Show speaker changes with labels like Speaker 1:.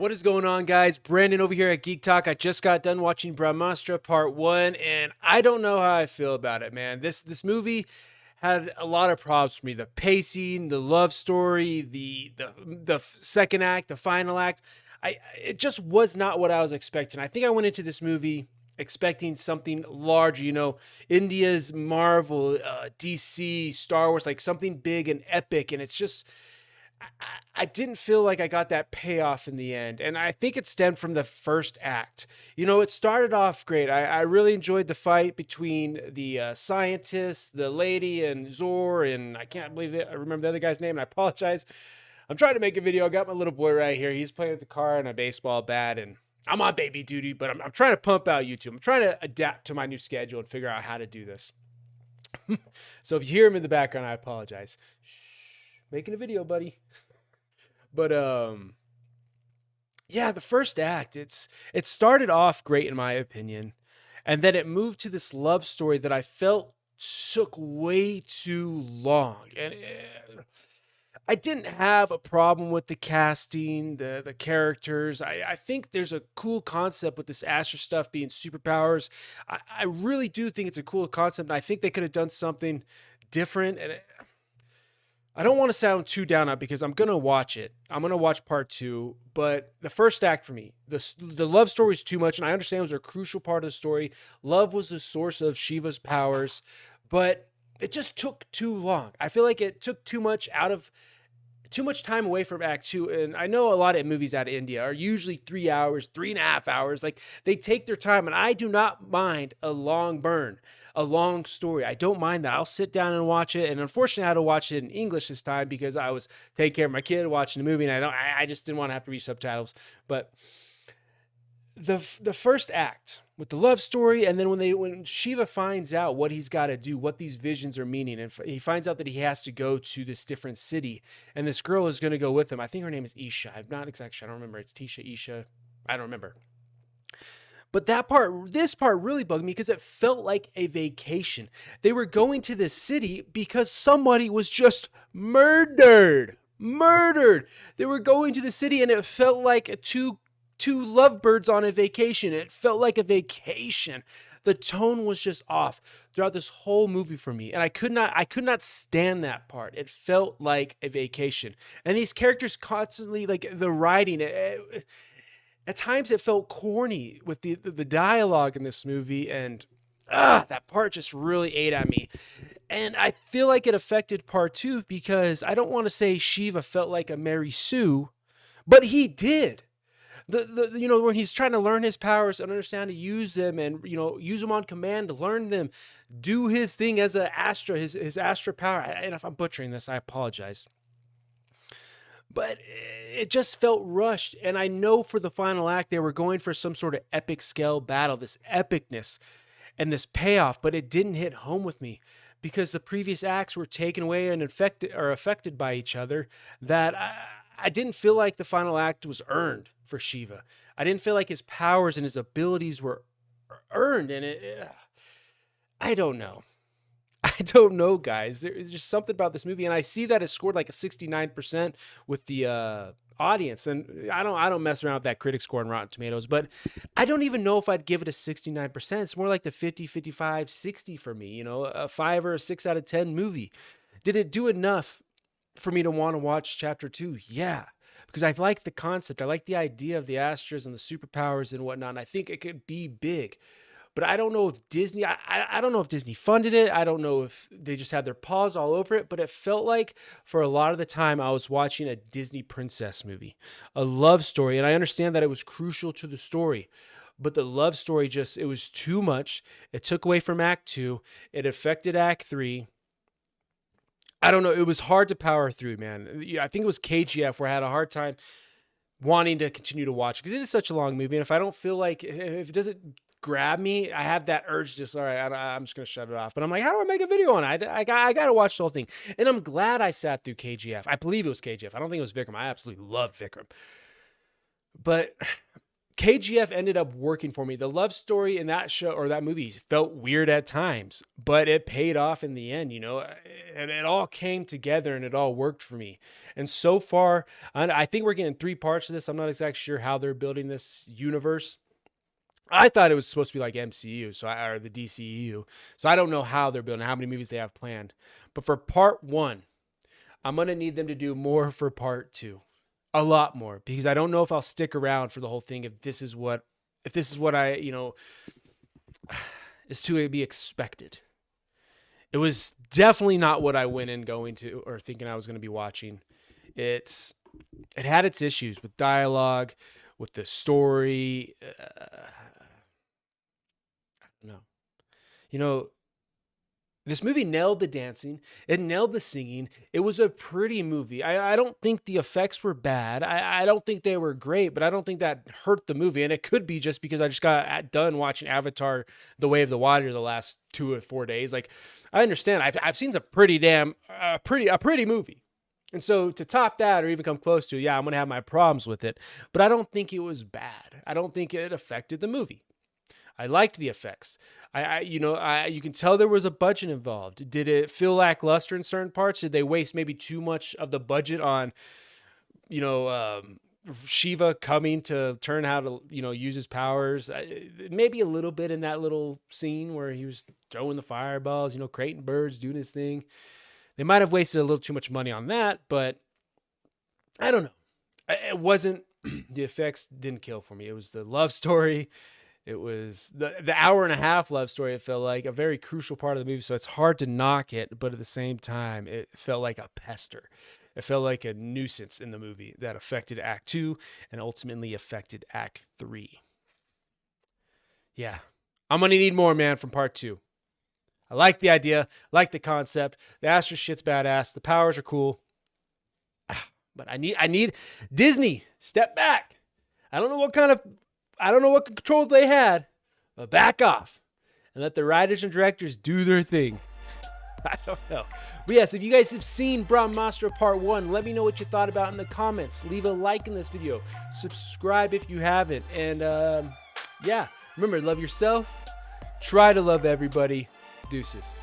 Speaker 1: What is going on, guys? Brandon over here at Geek Talk. I just got done watching Brahmāstra Part 1, and I don't know how I feel about it, man. This movie had a lot of problems for me. The pacing, the love story, the second act, the final act. It just was not what I was expecting. I think I went into this movie expecting something larger, India's Marvel, DC, Star Wars, like something big and epic, and it's just I didn't feel like I got that payoff in the end. And I think it stemmed from the first act. It started off great. I really enjoyed the fight between the scientists, the lady, and Zor. And I can't believe I remember the other guy's name. And I apologize. I'm trying to make a video. I got my little boy right here. He's playing with the car and a baseball bat. And I'm on baby duty, but I'm trying to pump out YouTube. I'm trying to adapt to my new schedule and figure out how to do this. So if you hear him in the background, I apologize. Shh, making a video, buddy. But yeah, the first act, it started off great in my opinion, and then it moved to this love story that I felt took way too long. And I didn't have a problem with the casting, the characters. I think there's a cool concept with this Astra stuff being superpowers. I really do think it's a cool concept, and I think they could have done something different. And I don't want to sound too down on it because I'm going to watch it. I'm going to watch part 2, but the first act for me, the love story is too much, and I understand it was a crucial part of the story. Love was the source of Shiva's powers, but it just took too long. I feel like it took too much time away from act 2. And I know a lot of movies out of India are usually 3 hours, 3.5 hours. Like, they take their time, and I do not mind a long burn, a long story. I don't mind that. I'll sit down and watch it. And unfortunately, I had to watch it in English this time because I was taking care of my kid watching the movie, and I just didn't want to have to read subtitles. But the first act with the love story, and then when Shiva finds out what he's got to do, what these visions are meaning, and he finds out that he has to go to this different city, and this girl is going to go with him. I think her name is Isha. I'm not exactly sure. I don't remember. It's Tisha, Isha. I don't remember. But this part really bugged me because it felt like a vacation. They were going to this city because somebody was just murdered. Murdered. They were going to the city, and it felt like two lovebirds on a vacation. It felt like a vacation. The tone was just off throughout this whole movie for me, and I could not stand that part. It felt like a vacation, and these characters constantly, like, the writing, at times it felt corny with the dialogue in this movie, and that part just really ate at me. And I feel like it affected part 2 because I don't want to say Shiva felt like a Mary Sue, but he did. When he's trying to learn his powers and understand to use them, and use them on command, to learn them, do his thing as a Astra, his Astra power. And if I'm butchering this, I apologize. But it just felt rushed, and I know for the final act they were going for some sort of epic scale battle, this epicness and this payoff, but it didn't hit home with me because the previous acts were taken away and affected by each other, that I didn't feel like the final act was earned for Shiva. I didn't feel like his powers and his abilities were earned, and I don't know. I don't know, guys. There's just something about this movie, and I see that it scored like a 69% with the audience, and I don't mess around with that critic score on Rotten Tomatoes, but I don't even know if I'd give it a 69%. It's more like the 50, 55, 60 for me. A 5 or a 6 out of 10 movie. Did it do enough for me to want to watch chapter 2? Yeah, because I like the concept. I like the idea of the Astras and the superpowers and whatnot, and I think it could be big. But I don't know if Disney, I don't know if Disney funded it. I don't know if they just had their paws all over it, but it felt like for a lot of the time I was watching a Disney princess movie, a love story. And I understand that it was crucial to the story, but the love story it was too much. It took away from Act 2. It affected Act 3. I don't know. It was hard to power through, man. I think it was KGF where I had a hard time wanting to continue to watch because it is such a long movie. And if I don't feel like, if it doesn't grab me, I have that urge just, all right, I'm just going to shut it off. But I'm like, how do I make a video on it? I got to watch the whole thing. And I'm glad I sat through KGF. I believe it was KGF. I don't think it was Vikram. I absolutely love Vikram. But KGF ended up working for me. The love story in that show or that movie felt weird at times, but it paid off in the end, you know, and it all came together and it all worked for me. And so far, I think we're getting 3 parts of this. I'm not exactly sure how they're building this universe. I thought it was supposed to be like MCU, or the DCEU. So I don't know how they're building, how many movies they have planned. But for part 1, I'm going to need them to do more for part 2. A lot more, because I don't know if I'll stick around for the whole thing if this is what I, you know, is to be expected. It was definitely not what I went in going to or thinking I was going to be watching. It had its issues with dialogue, with the story. I don't know. You know, this movie nailed the dancing. It nailed the singing. It was a pretty movie. I don't think the effects were bad. I don't think they were great, but I don't think that hurt the movie. And it could be just because I just got done watching Avatar: The Way of the Water the last 2 or 4 days. Like, I understand. I've seen some pretty pretty movie. And so to top that or even come close to, yeah, I'm going to have my problems with it. But I don't think it was bad. I don't think it affected the movie. I liked the effects. You can tell there was a budget involved. Did it feel lackluster in certain parts? Did they waste maybe too much of the budget on, Shiva coming to learn how to, use his powers? Maybe a little bit in that little scene where he was throwing the fireballs, creating birds, doing his thing. They might have wasted a little too much money on that, but I don't know. It wasn't, the effects didn't kill for me. It was the love story. It was the hour and a half love story. It felt like a very crucial part of the movie. So it's hard to knock it, but at the same time, it felt like a pester. It felt like a nuisance in the movie that affected Act 2 and ultimately affected Act 3. Yeah. I'm going to need more, man, from part 2. I like the idea, like the concept. The Astra shit's badass. The powers are cool. But I need Disney, step back. I don't know what control they had, but back off and let the writers and directors do their thing. I don't know. But yes, if you guys have seen Brahmāstra Part 1, let me know what you thought about in the comments. Leave a like in this video. Subscribe if you haven't. And remember, love yourself. Try to love everybody. Deuces.